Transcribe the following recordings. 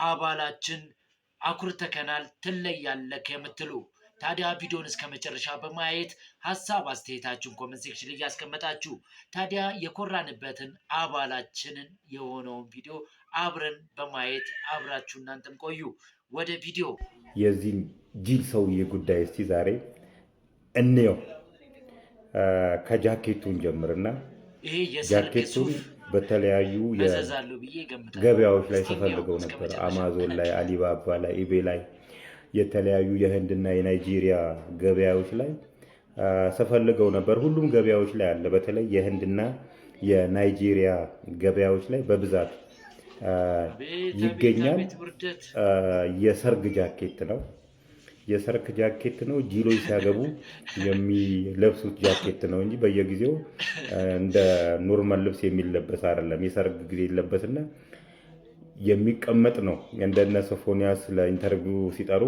አባላችን አኩርተከናል ትለያለህ የምትሉ ታዲያ ቪዲዮን እስከ መጨረሻ በማየት ሀሳብ አስተያየታችሁን ኮሜንት ሴክሽን ላይ ያስቀመጣችሁ ታዲያ የኮራንበትን አባላችንን የሆነውን ቪዲዮ አብረን በማየት አብራችሁ እናንተም ቆዩ። ወደ ቪዲዮ የዚህ ጂል ሰውዬ ጉዳይ እስቲ ዛሬ እንየው። ከጃኬቱን ጀምርና ጃኬቱን በተለያዩ ገበያዎች ላይ ተፈልገው ነበር። አማዞን ላይ፣ አሊባባ ላይ፣ ኢቤ ላይ የተለያዩ የህንድና የናይጄሪያ ገበያዎች ላይ ተፈልገው ነበር። ሁሉም ገበያዎች ላይ አለ። በተለይ የህንድና የናይጄሪያ ገበያዎች ላይ በብዛት ይገኛል። የሰርግ ጃኬት ነው። የሰርግ ጃኬት ነው። ጂሎች ሲያገቡ የሚለብሱት ጃኬት ነው እንጂ በየጊዜው እንደ ኖርማል ልብስ የሚለበስ አይደለም። የሰርግ ጊዜ ይለበስና የሚቀመጥ ነው። እንደነ ሶፎንያስ ለኢንተርቪው ሲጠሩ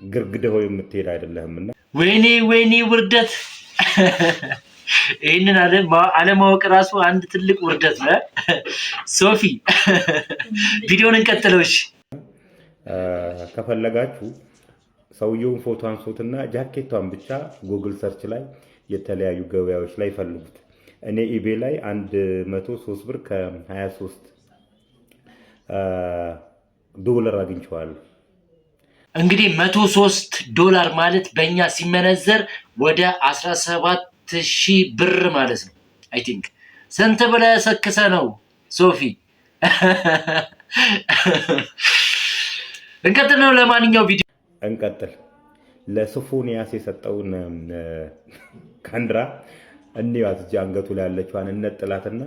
ግርግደው የምትሄድ አይደለህምና ወይኔ ውርደት! ይህንን አለማወቅ ራሱ አንድ ትልቅ ውርደት ነው። ሶፊ ቪዲዮን እንቀጥለው። እሺ ከፈለጋችሁ ሰውየውን ፎቶ አንሶትና ጃኬቷን ብቻ ጉግል ሰርች ላይ የተለያዩ ገበያዎች ላይ ፈልጉት። እኔ ኢቤ ላይ 103 ብር ከ23 ዶላር አግኝቼዋለሁ። እንግዲህ $103 ማለት በእኛ ሲመነዘር ወደ 17,000 ብር ማለት ነው። አይ ቲንክ ስንት ብለህ ሰክሰ ነው ሶፊ? እንቀጥል ነው። ለማንኛው ቪዲዮ እንቀጥል። ለሶፎንያስ የሰጠውን ካንድራ እንያት እዚህ አንገቱ ላይ ያለችዋን እነጥላትና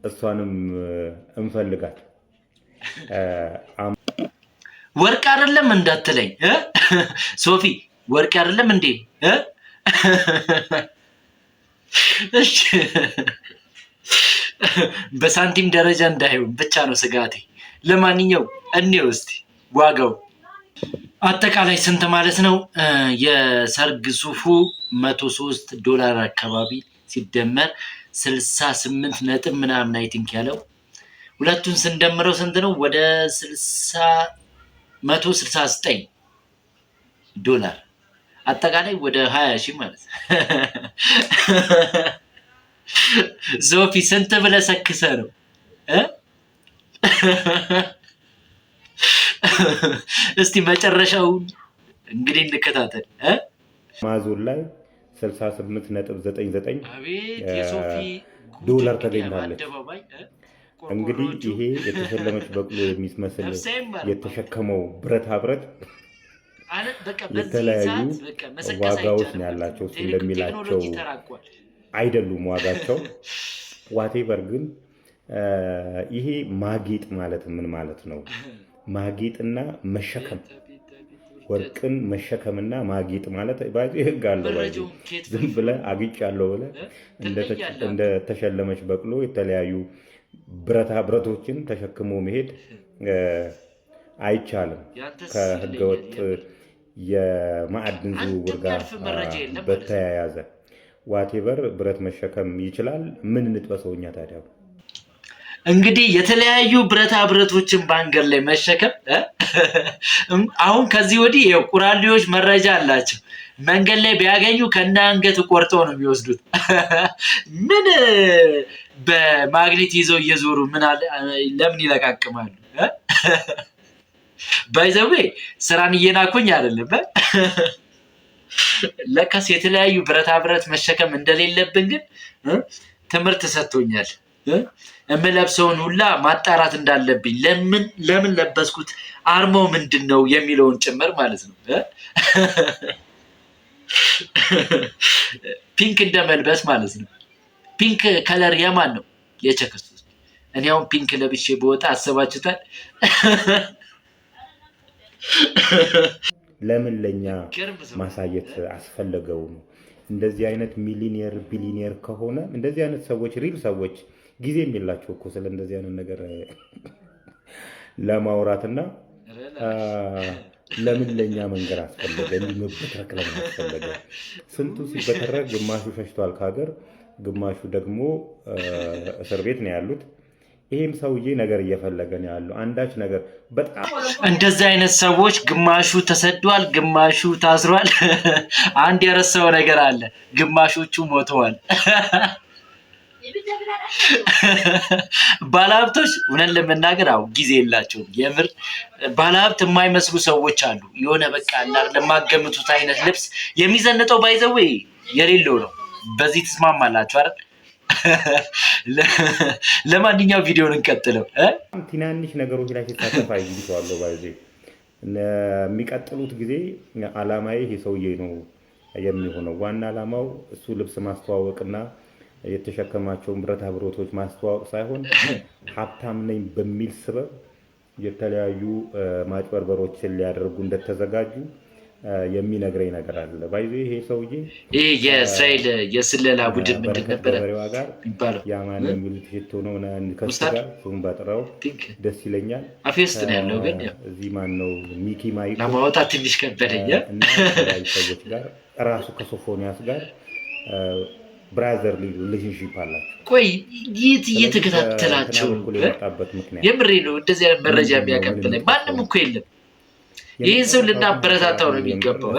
እሷንም እንፈልጋት። ወርቅ አይደለም እንዳትለኝ ሶፊ፣ ወርቅ አይደለም እንዴ? እሺ በሳንቲም ደረጃ እንዳይሆን ብቻ ነው ስጋቴ። ለማንኛው እንየው እስቲ ዋጋው አጠቃላይ ስንት ማለት ነው? የሰርግ ሱፉ $103 አካባቢ ሲደመር 68 ነጥብ ምናምን አይ ቲንክ ያለው ሁለቱን ስንደምረው ስንት ነው? ወደ $169 አጠቃላይ ወደ 20,000 ማለት ነው። ሶፊ ስንት ብለህ ሰክሰህ ነው? እስቲ መጨረሻውን እንግዲህ እንከታተል። አማዞን ላይ 68.99 ዶላር ተገኝታለች። እንግዲህ ይሄ የተሸለመች በቅሎ የሚመስል የተሸከመው ብረታ ብረት የተለያዩ ዋጋዎች ነው ያላቸው። እሱ እንደሚላቸው አይደሉም ዋጋቸው። ዋቴቨር ግን ይሄ ማጌጥ ማለት ምን ማለት ነው? ማጌጥና መሸከም፣ ወርቅን መሸከምና ማጌጥ ማለት ህግ አለው። ዝም ብለህ አግኝቻለሁ ብለህ እንደተሸለመች በቅሎ የተለያዩ ብረታ ብረቶችን ተሸክሞ መሄድ አይቻልም። ከህገወጥ የማዕድን ዝውውር ጋር በተያያዘ ዋቴቨር ብረት መሸከም ይችላል። ምን እንጥበሰው እኛ ታዲያ? እንግዲህ የተለያዩ ብረታ ብረቶችን በአንገት ላይ መሸከም አሁን ከዚህ ወዲህ ቁራሌዎች መረጃ አላቸው። መንገድ ላይ ቢያገኙ ከነ አንገት ቆርጠው ነው የሚወስዱት። ምን በማግኔት ይዘው እየዞሩ ለምን ይለቃቅማሉ? ባይዘዌ ስራን እየናኩኝ አይደለም። ለካስ የተለያዩ ብረታ ብረት መሸከም እንደሌለብን ግን ትምህርት ሰጥቶኛል። የምለብሰውን ሁላ ማጣራት እንዳለብኝ ለምን ለበስኩት፣ አርማው ምንድን ነው የሚለውን ጭምር ማለት ነው። ፒንክ እንደመልበስ ማለት ነው። ፒንክ ከለር የማን ነው? የቸክስቶስ። እኔ አሁን ፒንክ ለብሼ በወጣ አሰባችሁታል? ለምን ለኛ ማሳየት አስፈለገው? እንደዚህ አይነት ሚሊኒየር ቢሊኒየር ከሆነ እንደዚህ አይነት ሰዎች ሪል ሰዎች ጊዜ የሚላቸው እኮ ስለ እንደዚህ አይነት ነገር ለማውራትና ለምን ለኛ መንገር አስፈለገ? እንዲመብትረክ ለምን አስፈለገ? ስንቱ ሲበተረክ ግማሹ ሸሽቷል ከሀገር፣ ግማሹ ደግሞ እስር ቤት ነው ያሉት። ይህም ሰውዬ ነገር እየፈለገ ነው ያለው አንዳች ነገር። በጣም እንደዚህ አይነት ሰዎች ግማሹ ተሰዷል፣ ግማሹ ታስሯል። አንድ የረሳው ነገር አለ፣ ግማሾቹ ሞተዋል። ባለሀብቶች እውነት ለመናገር አሁን ጊዜ የላቸውም። የምር ባለሀብት የማይመስሉ ሰዎች አሉ። የሆነ በቃ ለማገምቱት አይነት ልብስ የሚዘንጠው ባይዘዌ የሌለው ነው። በዚህ ትስማማላችሁ አይደል? ለማንኛው ቪዲዮን እንቀጥለው። ትናንሽ ነገሮች ላይ ሲሳተፍ አይቼዋለሁ። ባይዜ የሚቀጥሉት ጊዜ አላማዬ ይሄ ሰውዬ ነው የሚሆነው። ዋና አላማው እሱ ልብስ ማስተዋወቅና የተሸከማቸውን ብረታ ብረቶች ማስተዋወቅ ሳይሆን ሀብታም ነኝ በሚል ስበብ የተለያዩ ማጭበርበሮችን ሊያደርጉ እንደተዘጋጁ የሚነግረኝ ነገር አለ። ባይዞ ይሄ ሰውዬ ይሄ የእስራኤል የስለላ ቡድን ምንድን ነበረ የሚባለው? ያማን የሚሉት ሽቶ ነው። ከሱ ጋር ስሙን ባጠራው ደስ ይለኛል። አፌ ውስጥ ነው ያለው፣ ግን እዚህ ማን ነው ሚኪ ማይክ ለማውጣት ትንሽ ከበደኝ። እና ሰዎች ጋር ራሱ ከሶፎንያስ ጋር ብራዘር ሪሌሽንሺፕ አላቸው። ቆይ የት እየተከታተላቸው? የምሬ ነው። እንደዚህ አይነት መረጃ የሚያቀብለኝ ማንም እኮ የለም። ይህን ሰው ልናበረታታው ነው የሚገባው።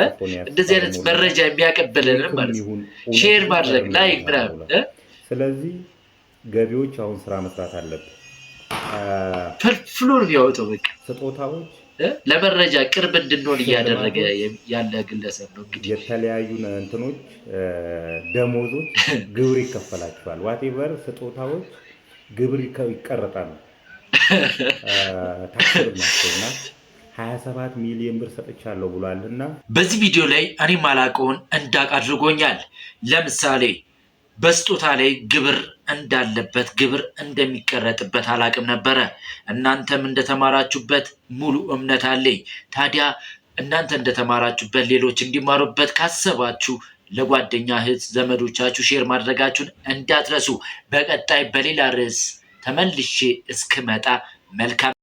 እንደዚህ አይነት መረጃ የሚያቀብለንም ማለት ነው ሼር ማድረግ ላይክ ምናምን። ስለዚህ ገቢዎች አሁን ስራ መስራት አለብን። ፈልፍሎ ነው የሚያወጣው። በቃ ስጦታዎች ለመረጃ ቅርብ እንድንሆን እያደረገ ያለ ግለሰብ ነው። እንግዲህ የተለያዩ እንትኖች ደሞዞች ግብር ይከፈላቸዋል። ዋቴቨር ስጦታዎች ግብር ይቀረጣሉ። ታክስ ናቸውና 27 ሚሊዮን ብር ሰጥቻለሁ ብሏልና በዚህ ቪዲዮ ላይ እኔ ማላውቀውን እንዳውቅ አድርጎኛል። ለምሳሌ በስጦታ ላይ ግብር እንዳለበት፣ ግብር እንደሚቀረጥበት አላውቅም ነበረ። እናንተም እንደተማራችሁበት ሙሉ እምነት አለኝ። ታዲያ እናንተ እንደተማራችሁበት ሌሎች እንዲማሩበት ካሰባችሁ ለጓደኛ እህት ዘመዶቻችሁ ሼር ማድረጋችሁን እንዳትረሱ። በቀጣይ በሌላ ርዕስ ተመልሼ እስክመጣ መልካም